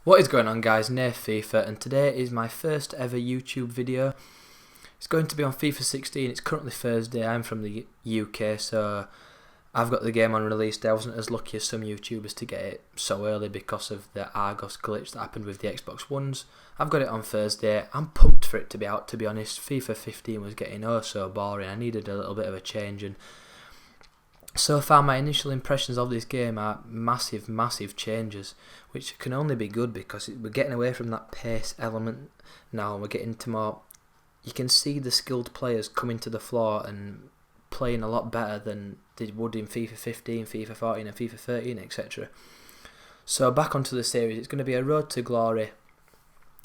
What is going on, guys? nathfifa, and today is my first ever YouTube video. It's going to be on FIFA 16. It's currently Thursday. I'm from the UK, so I've got the game on release day. I wasn't as lucky as some YouTubers to get it so early because of the Argos glitch that happened with the Xbox Ones. I've got it on Thursday. I'm pumped for it to be out, to be honest. FIFA 15 was getting so boring. I needed a little bit of a change, and so far my initial impressions of this game are massive changes, which can only be good because we're getting away from that pace element now, and we're getting to more, you can see the skilled players coming to the floor and playing a lot better than they would in FIFA 15, FIFA 14 and FIFA 13, etc. So back onto the series, it's going to be a road to glory.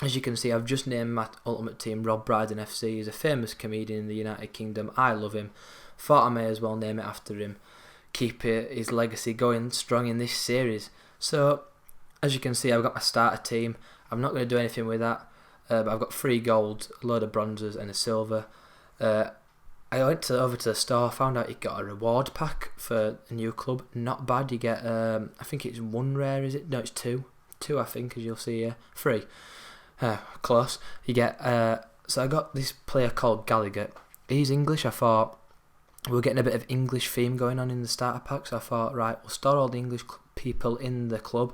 As you can see, I've just named my ultimate team Rob Brydon FC. He's a famous comedian in the United Kingdom. I love him. Thought I may as well name it after him. Keep his legacy going strong in this series. So, as you can see, I've got my starter team. I'm not going to do anything with that, but I've got 3 gold, a load of bronzes and a silver. I went over to the store, found out you got a reward pack for a new club. Not bad. You get, I think it's 1 rare, is it? No, it's 2. 2, I think, as you'll see here. 3. Close. You get, so I got this player called Gallagher. He's English. I thought we were getting a bit of English theme going on in the starter pack, so I thought, right, we'll store all the English people in the club,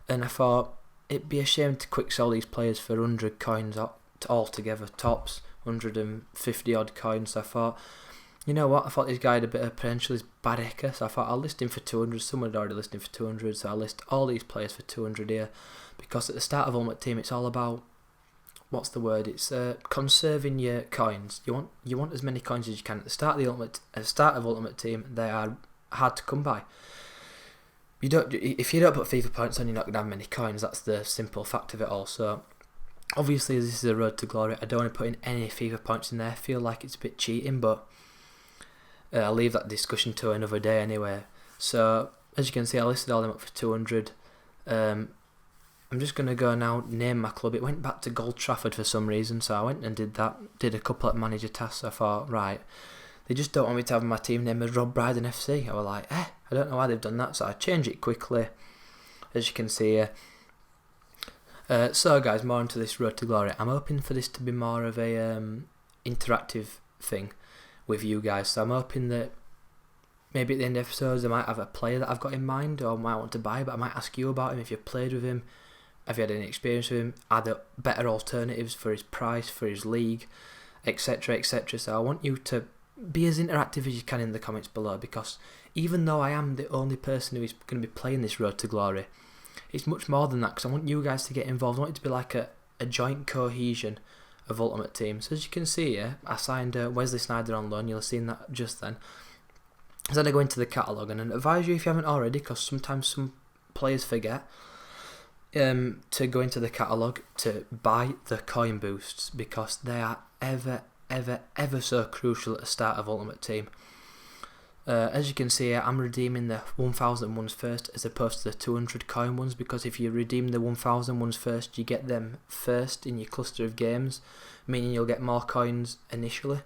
and I thought it'd be a shame to quick sell these players for 100 coins all together, tops, 150 odd coins. So I thought, you know what, I thought this guy had a bit of potential, he's Badeka, so I thought I'll list him for 200, someone had already listed him for 200, so I'll list all these players for 200 here, because at the start of Ultimate Team it's all about, what's the word? It's conserving your coins. You want as many coins as you can at the start of Ultimate Team. They are hard to come by. If you don't put FIFA points on, you're not gonna have many coins. That's the simple fact of it all. So obviously this is a road to glory. I don't want to put in any FIFA points in there. I feel like it's a bit cheating, but I'll leave that discussion to another day anyway. So as you can see, I listed all them up for 200. I'm just going to go now, name my club. It went back to Gold Trafford for some reason, so I went and did that. Did a couple of manager tasks. I thought, right, they just don't want me to have my team name as Rob Brydon FC. I was like, I don't know why they've done that, so I changed it quickly, as you can see here. So guys, more into this road to glory. I'm hoping for this to be more of a interactive thing with you guys, so I'm hoping that maybe at the end of episodes I might have a player that I've got in mind or might want to buy, but I might ask you about him if you've played with him. Have you had any experience with him? Are there better alternatives for his price, for his league, etc, etc. So I want you to be as interactive as you can in the comments below, because even though I am the only person who is going to be playing this road to glory, it's much more than that, because I want you guys to get involved. I want it to be like a joint cohesion of Ultimate Team. So as you can see here, I signed Wesley Sneijder on loan. You'll have seen that just then. So then I go into the catalogue, and I advise you, if you haven't already, because sometimes some players forget, to go into the catalogue to buy the coin boosts, because they are ever so crucial at the start of Ultimate Team. As you can see here, I'm redeeming the 1000 ones first as opposed to the 200 coin ones, because if you redeem the 1000 ones first, you get them first in your cluster of games, meaning you'll get more coins initially.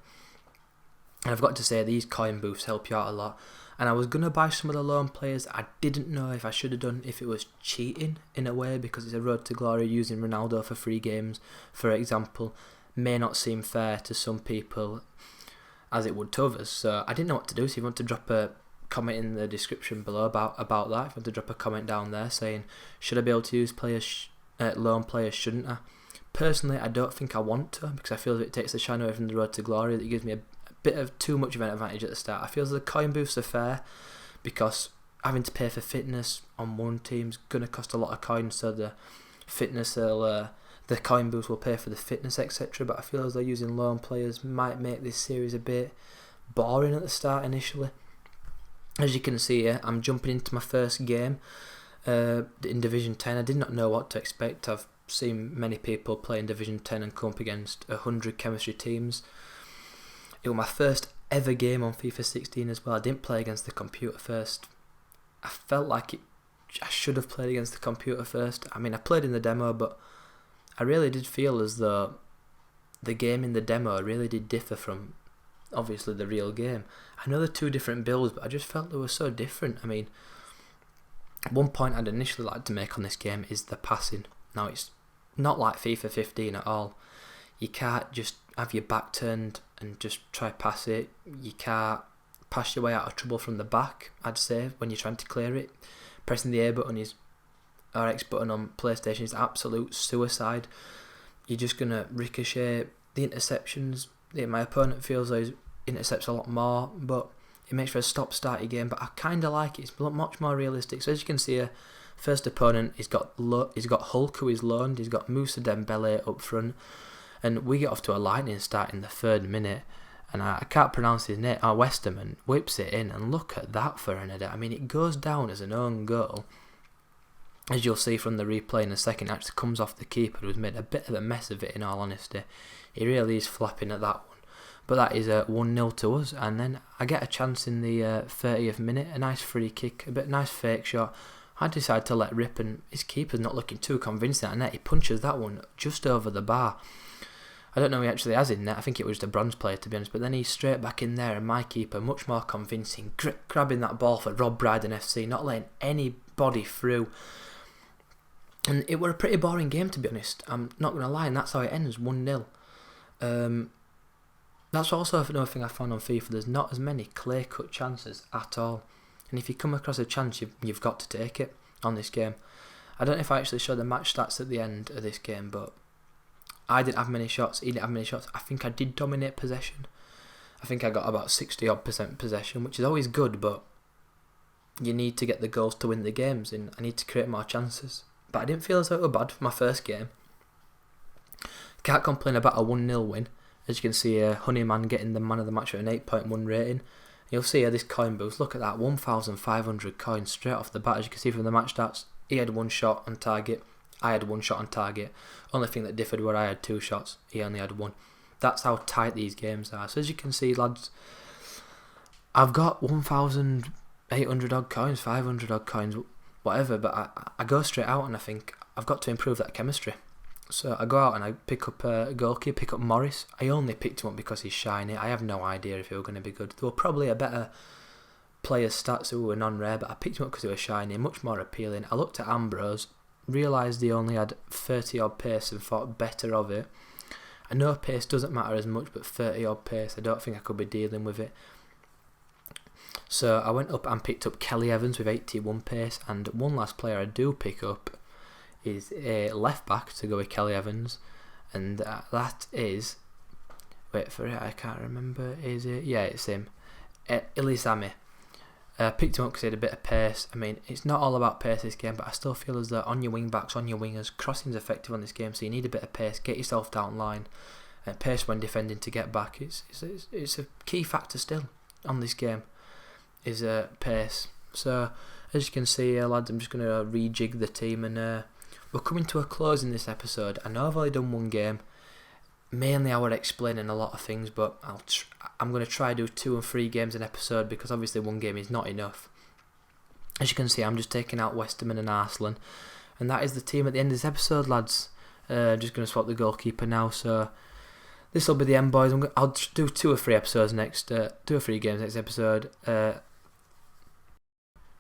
And I've got to say, these coin boosts help you out a lot. And I was going to buy some of the loan players. I didn't know if I should have done, if it was cheating in a way, because it's a road to glory. Using Ronaldo for free games, for example, may not seem fair to some people as it would to others. So I didn't know what to do. So if you want to drop a comment in the description below about that, if you want to drop a comment down there saying, should I be able to use loan players, shouldn't I? Personally, I don't think I want to, because I feel that it takes the shine away from the road to glory. That it gives me a bit of too much of an advantage at the start. I feel the coin boosts are fair, because having to pay for fitness on one team's going to cost a lot of coins, so the fitness the coin boost will pay for the fitness, etc. But I feel as though using loan players might make this series a bit boring at the start initially. As you can see here, I'm jumping into my first game in Division 10. I did not know what to expect. I've seen many people play in Division 10 and come up against 100 chemistry teams. It was my first ever game on FIFA 16 as well. I didn't play against the computer first. I felt like I should have played against the computer first. I mean, I played in the demo, but I really did feel as though the game in the demo really did differ from, obviously, the real game. I know they're 2 different builds, but I just felt they were so different. I mean, one point I'd initially like to make on this game is the passing. Now, it's not like FIFA 15 at all. You can't just have your back turned and just try pass it. You can't pass your way out of trouble from the back, I'd say, when you're trying to clear it. Pressing the A button or X button on PlayStation is absolute suicide. You're just going to ricochet the interceptions. My opponent feels like he intercepts a lot more, but it makes for a stop-starty game. But I kind of like it. It's much more realistic. So as you can see here, first opponent, he's got Hulk, who he's loaned. He's got Moussa Dembele up front. And we get off to a lightning start in the 3rd minute. And I can't pronounce his name. Westerman whips it in. And look at that for an header. I mean, it goes down as an own goal. As you'll see from the replay in a second, it actually comes off the keeper, who's made a bit of a mess of it, in all honesty. He really is flapping at that one. But that is 1-0 to us. And then I get a chance in the 30th minute. A nice free kick. A nice fake shot. I decide to let rip, and his keeper's not looking too convincing at net. He punches that one just over the bar. I don't know who he actually has in net. I think it was the bronze player, to be honest. But then he's straight back in there, and my keeper, much more convincing, grabbing that ball for Rob Brydon FC, not letting anybody through. And it were a pretty boring game, to be honest. I'm not going to lie, and that's how it ends, 1-0. That's also another thing I found on FIFA. There's not as many clear-cut chances at all. And if you come across a chance, you've got to take it on this game. I don't know if I actually showed the match stats at the end of this game, but I didn't have many shots, he didn't have many shots. I think I did dominate possession. I think I got about 60% possession, which is always good, but you need to get the goals to win the games, and I need to create more chances. But I didn't feel as though it was bad for my first game. Can't complain about a 1-0 win. As you can see, Honeyman getting the man of the match at an 8.1 rating. You'll see here this coin boost. Look at that, 1,500 coins straight off the bat. As you can see from the match stats, he had 1 shot on target. I had 1 shot on target. Only thing that differed where I had 2 shots, he only had 1. That's how tight these games are. So as you can see, lads, I've got 1,800 odd coins, 500 odd coins, whatever, but I go straight out and I think I've got to improve that chemistry. So I go out and I pick up a goalkeeper, pick up Morris. I only picked him up because he's shiny. I have no idea if he was going to be good. There were probably a better player's stats who were non-rare, but I picked him up because he was shiny, much more appealing. I looked at Ambrose, realised he only had 30 odd pace and thought better of it. I know pace doesn't matter as much, but 30 odd pace, I don't think I could be dealing with it. So I went up and picked up Kelly Evans with 81 pace, and one last player I do pick up is a left back to go with Kelly Evans, and that is, wait for it, I can't remember, is it? Yeah, it's him, Elisame. Picked him up because he had a bit of pace. I mean, it's not all about pace this game, but I still feel as though on your wing backs, on your wingers, crossing's effective on this game, so you need a bit of pace. Get yourself down line, pace when defending to get back. It's a key factor still on this game, is pace. So as you can see, lads, I'm just going to rejig the team, and we're coming to a close in this episode. I know I've only done 1 game. Mainly I would explaining a lot of things, but I'm going to try to do 2 and 3 games an episode, because obviously 1 game is not enough. As you can see, I'm just taking out Westerman and Arslan, and that is the team at the end of this episode, lads. Just going to swap the goalkeeper now, so this will be the end, boys. I'll do 2 or 3 episodes next, 2 or 3 games next episode.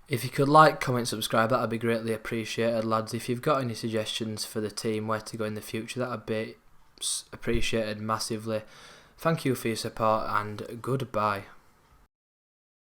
If you could like, comment, subscribe, that would be greatly appreciated, lads. If you've got any suggestions for the team, where to go in the future, that would be appreciated massively. Thank you for your support, and goodbye.